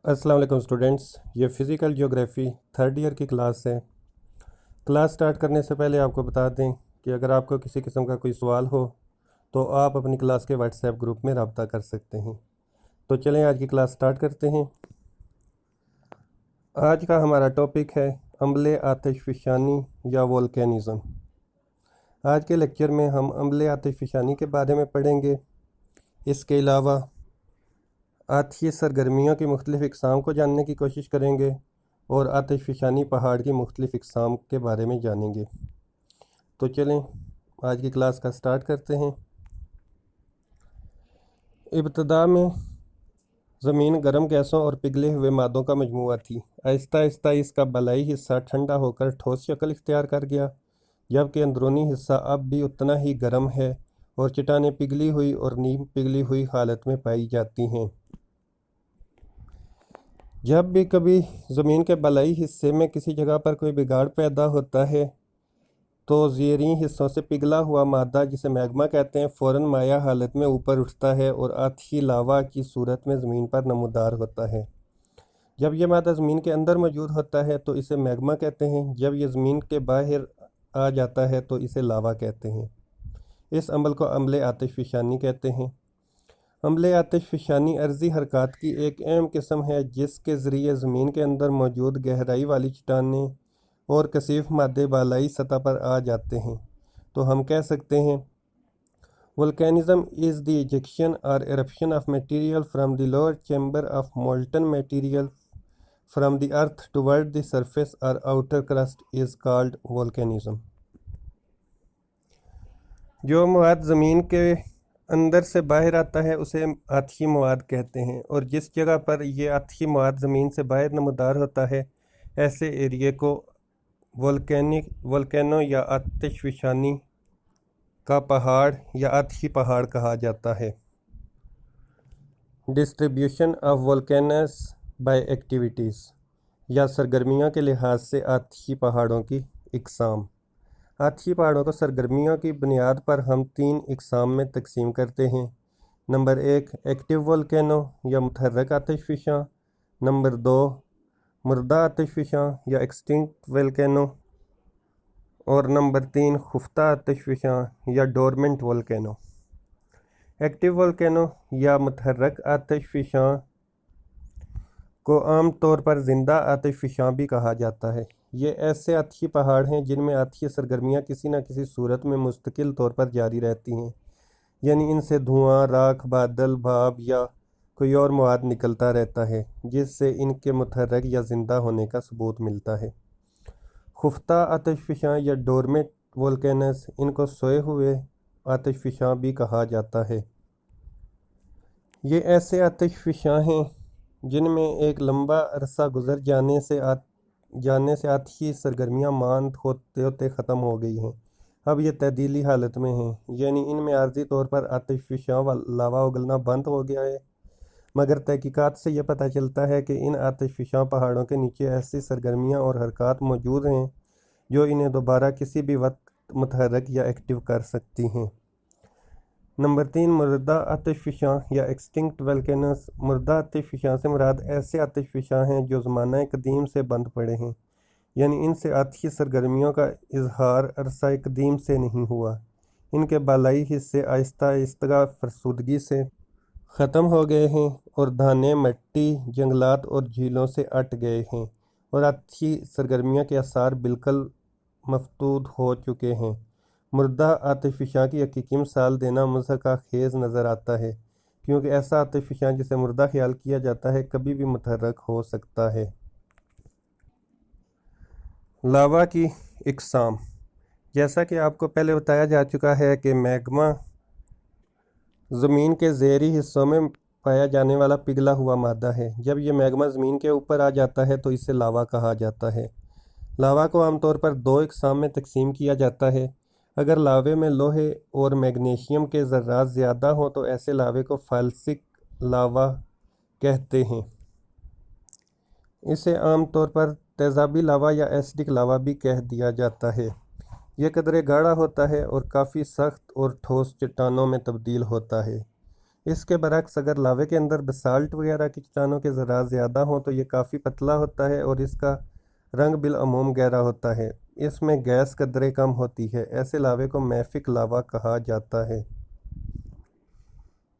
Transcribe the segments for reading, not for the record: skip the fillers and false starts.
अस्सलाम वालेकुम स्टूडेंट्स। ये फ़िज़िकल ज्योग्राफ़ी थर्ड ईयर की क्लास है। क्लास स्टार्ट करने से पहले आपको बता दें कि अगर आपको किसी किस्म का कोई सवाल हो तो आप अपनी क्लास के व्हाट्सएप ग्रुप में रब्ता कर सकते हैं। तो चलें आज की क्लास स्टार्ट करते हैं। आज का हमारा टॉपिक है अम्ले आतिशफ़शानी या वोल्केनिज़म। आज के लेक्चर में हम अम्ले आतिशफ़शानी के बारे में पढ़ेंगे। इसके अलावा आतिशी सरगर्मियों की मुख्तलिफ़ इक़साम को जानने की कोशिश करेंगे और आतिशफ़शानी पहाड़ की मुख्तलिफ़ इक़साम के बारे में जानेंगे। तो चलें आज की क्लास का स्टार्ट करते हैं। इब्तदा में ज़मीन गर्म गैसों और पिघले हुए मादों का मजमूआ थी। आहिस्ता आहिस्ता इसका बलाई हिस्सा ठंडा होकर ठोस शक्ल इख्तियार कर गया, जबकि अंदरूनी हिस्सा अब भी उतना ही गर्म है और चट्टानें पिघली हुई और नीम पिघली हुई हालत में पाई जाती हैं। जब भी कभी ज़मीन के बलाई हिस्से में किसी जगह पर कोई बिगाड़ पैदा होता है तो ज़ेरी हिस्सों से पिघला हुआ मादा, जिसे मैग्मा कहते हैं, फ़ौरन माया हालत में ऊपर उठता है और आतिशी लावा की सूरत में ज़मीन पर नमूदार होता है। जब यह मादा ज़मीन के अंदर मौजूद होता है तो इसे मैग्मा कहते हैं। जब यह ज़मीन के बाहर आ जाता है तो इसे लावा कहते हैं। इस अमल को अम्ले आतिशफ़शानी कहते हैं। अम्ले आतिशफ़शानी अर्ज़ी हरकत की एक अहम किस्म है, जिसके ज़रिए ज़मीन के अंदर मौजूद गहराई वाली चट्टानें और कसीफ मादे बालाई सतह पर आ जाते हैं। तो हम कह सकते हैं वोल्केनिज़म इज़ द इजेक्शन और eruption of material from the lower chamber of molten material from the earth toward the surface और आउटर क्रस्ट इज़ कॉल्ड वोल्केनिज़म। जो मवाद ज़मीन के अंदर से बाहर आता है उसे आतिशी मवाद कहते हैं, और जिस जगह पर यह आतिशी मवाद ज़मीन से बाहर नमदार होता है ऐसे एरिए को वोल्केनो या आतिशफ़शानी का पहाड़ या आतिशी पहाड़ कहा जाता है। डिस्ट्रीब्यूशन ऑफ वोल्केनस बाय एक्टिविटीज़ या सरगर्मियों के लिहाज से आतिशी पहाड़ों की इक़साम। आतिशी पहाड़ों को सरगर्मियों की बुनियाद पर हम 3 इक़साम में तकसीम करते हैं। नंबर 1 एक्टिव वोल्केनो या मुतहर्रिक आतिशफ़शां, नंबर 2 मुर्दा आतिशफ़शां या एक्सटिंक्ट वोल्केनो, और नंबर 3 खुफ्ता आतिशफ़शां या डोरमेंट वोल्केनो। एक्टिव वोल्केनो या मुतहर्रिक आतिशफ़शां को आम तौर पर ज़िंदा आतिशफ़शां भी कहा जाता है। ये ऐसे आतिशी पहाड़ हैं जिनमें आतिशी सरगर्मियाँ किसी न किसी सूरत में मुस्तकिल तौर पर जारी रहती हैं, यानी इनसे धुआं, राख, बादल, भाप या कोई और मवाद निकलता रहता है, जिससे इनके मुतहर्रिक या ज़िंदा होने का सबूत मिलता है। खुफ्ता आतिशफ़शां या डोरमेंट वोल्केनस, इनको सोए हुए आतिशफ़शां भी कहा जाता है। ये ऐसे आतिशफ़शां हैं जिनमें एक लंबा अरसा गुजर जाने से आतिशी सरगर्मियाँ मांद होते होते ख़त्म हो गई हैं। अब ये तब्दीली हालत में हैं, यानी इनमें आर्जी तौर पर आतिशफ़शां व लावा उगलना बंद हो गया है। मगर तहकीकात से यह पता चलता है कि इन आतिशफ़शां पहाड़ों के नीचे ऐसी सरगर्मियाँ और हरकत मौजूद हैं जो इन्हें दोबारा किसी भी वक्त मुतहर्रिक या एक्टिव कर सकती हैं। नंबर 3 मुर्दा आतिशफ़शां या एक्सटिंक्ट वोल्केनस। मुर्दा आतिशफ़शां से मुराद ऐसे आतिशफ़शां हैं जो ज़माना कदीम से बंद पड़े हैं, यानी इनसे आतिशी सरगर्मियों का इजहार अरसा कदीम से नहीं हुआ। इनके बालाई हिस्से आहिस्ता आहिस्ता फरसुदगी से ख़त्म हो गए हैं और धाने, मिट्टी, जंगलात और झीलों से अट गए हैं, और आतिशी सरगर्मियों के आसार बिल्कुल मफकूद हो चुके हैं। मुर्दा आतिशफ़शां की हकीकी मिसाल देना मज़हक़ खेज़ नज़र आता है, क्योंकि ऐसा आतिशफ़शां जिसे मुर्दा ख्याल किया जाता है कभी भी मुतहर्रिक हो सकता है। लावा की इक़साम। जैसा कि आपको पहले बताया जा चुका है कि मैग्मा ज़मीन के ज़ेरी हिस्सों में पाया जाने वाला पिघला हुआ मादा है। जब यह मैग्मा ज़मीन के ऊपर आ जाता है तो इसे लावा कहा जाता है। लावा को आमतौर पर 2 इक़साम में तकसीम किया जाता है। अगर लावे में लोहे और मैग्नीशियम के ज़र्रात ज़्यादा हों तो ऐसे लावे को फाल्सिक लावा कहते हैं। इसे आमतौर पर तेज़ाबी लावा या एसिडिक लावा भी कह दिया जाता है। यह कदरे गाढ़ा होता है और काफ़ी सख्त और ठोस चट्टानों में तब्दील होता है। اس کے برعکس اگر لاوے کے اندر بسالٹ وغیرہ کی چٹانوں کے ذرات زیادہ ہوں تو یہ کافی پتلا ہوتا ہے اور اس کا رنگ بالعموم گہرا ہوتا ہے۔ اس میں گیس قدرے کم ہوتی ہے۔ ایسے لاوے کو میفک لاوا کہا جاتا ہے۔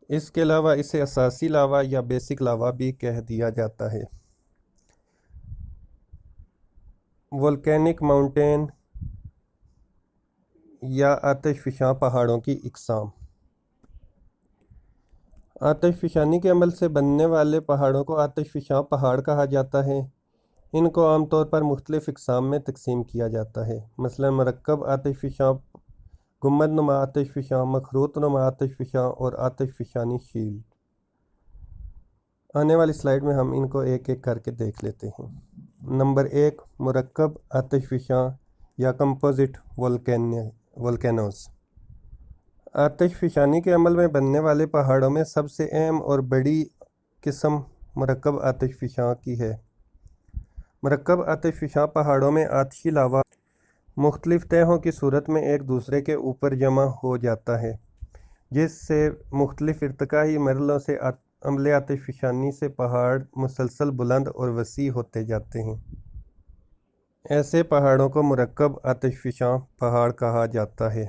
اس کے علاوہ اسے اساسی لاوا یا بیسک لاوا بھی کہہ دیا جاتا ہے۔ والکینک ماؤنٹین یا آتش فشاں پہاڑوں کی اقسام۔ آتش فشانی کے عمل سے بننے والے پہاڑوں کو آتش فشاں پہاڑ کہا جاتا ہے۔ ان کو عام طور پر مختلف اقسام میں تقسیم کیا جاتا ہے، مثلا مرکب آتش فشاں، گنبد نما آتش فشاں، مخروط نما آتش فشاں اور آتش فشانی شیلڈ۔ آنے والی سلائیڈ میں ہم ان کو ایک ایک کر کے دیکھ لیتے ہیں۔ نمبر 1، مرکب آتش فشاں یا کمپوزٹ والکینوز۔ آتش فشانی کے عمل میں بننے والے پہاڑوں میں سب سے اہم اور بڑی قسم مرکب آتش فشاں کی ہے۔ مرکب آتش فشاں پہاڑوں میں آتشی لاوا مختلف تہوں کی صورت میں ایک دوسرے کے اوپر جمع ہو جاتا ہے، جس سے مختلف ارتقائی مرحلوں سے عمل آتش فشانی سے پہاڑ مسلسل بلند اور وسیع ہوتے جاتے ہیں۔ ایسے پہاڑوں کو مرکب آتش فشاں پہاڑ کہا جاتا ہے۔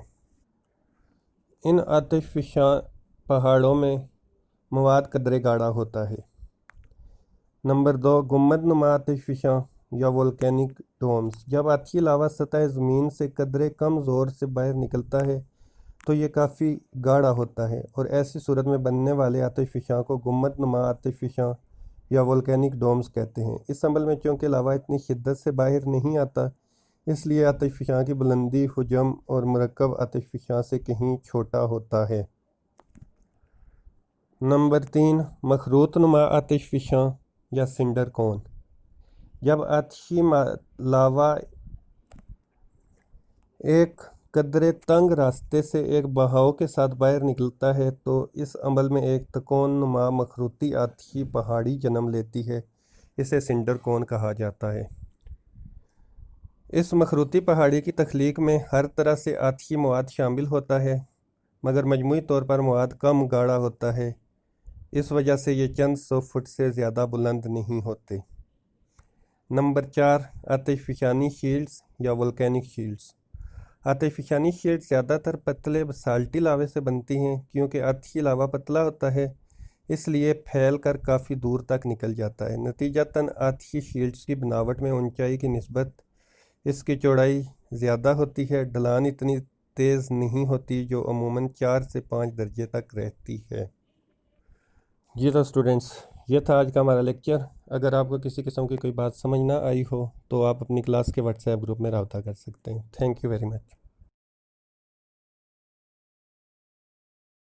ان آتش فشاں پہاڑوں میں مواد قدرے گاڑھا ہوتا ہے۔ نمبر 2، گنبد نما آتش فشاں یا والکینک ڈومز۔ جب آتشی لاوا سطح زمین سے قدرے کم زور سے باہر نکلتا ہے تو یہ کافی گاڑھا ہوتا ہے، اور ایسی صورت میں بننے والے آتش فشاں کو گنبد نما آتش فشاں یا والکینک ڈومز کہتے ہیں۔ اس عمل میں چونکہ لاوا اتنی شدت سے باہر نہیں آتا، اس لیے آتش فشاں کی بلندی حجم اور مرکب آتش فشاں سے کہیں چھوٹا ہوتا ہے۔ نمبر 3، مخروط نما آتش فشاں یا سنڈر کون۔ جب آتشی لاوا ایک قدرے تنگ راستے سے ایک بہاؤ کے ساتھ باہر نکلتا ہے تو اس عمل میں ایک تکون نما مخروطی آتشی پہاڑی جنم لیتی ہے، اسے سنڈر کون کہا جاتا ہے۔ اس مخروطی پہاڑی کی تخلیق میں ہر طرح سے آتشی مواد شامل ہوتا ہے، مگر مجموعی طور پر مواد کم گاڑھا ہوتا ہے، اس وجہ سے یہ چند سو فٹ سے زیادہ بلند نہیں ہوتے۔ نمبر 4، آتش فشانی شیلڈز یا والکینک شیلڈز۔ آتش فشانی شیلڈ زیادہ تر پتلے بسالٹی لاوے سے بنتی ہیں۔ کیونکہ آتشی لاوا پتلا ہوتا ہے، اس لیے پھیل کر کافی دور تک نکل جاتا ہے۔ نتیجتاً آتشی شیلڈز کی بناوٹ میں اونچائی کی نسبت اس کی چوڑائی زیادہ ہوتی ہے، ڈھلان اتنی تیز نہیں ہوتی، جو عموماً 4 سے 5 درجے تک رہتی ہے۔ جی تو اسٹوڈنٹس، یہ تھا آج کا ہمارا لیکچر۔ اگر آپ کو کسی قسم کی کوئی بات سمجھ نہ آئی ہو تو آپ اپنی کلاس کے واٹس ایپ گروپ میں رابطہ کر سکتے ہیں۔ Thank you very much.